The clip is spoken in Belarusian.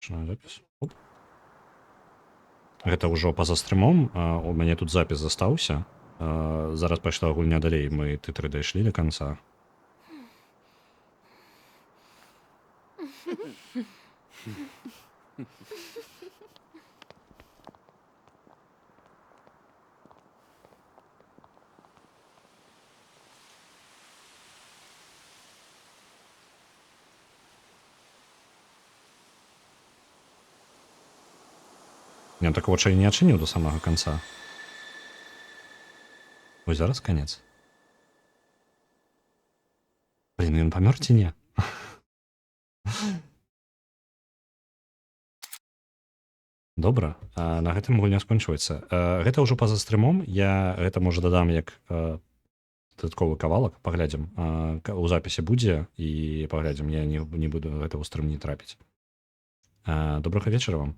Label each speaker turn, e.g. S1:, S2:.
S1: Пачынаю запіс. Оп. Гэта ўжо па-за стрымом. У мяне тут запіс застаўся. Зараз пайшла гульня далей. Мы тытры дайшлі да канца. Я так вочай не адчыніў до самага канца. Ой, зараз канец. Блін, ён памёр ці не? Добра, на гэтым гульня скончваецца. Гэта ўжо па-за стрымом. Я гэта можа дадам як дадатковы кавалак, паглядзім. У запісе будзе і паглядзім. Я не буду гэта ў стрым не трапіць. Добрага вечара вам.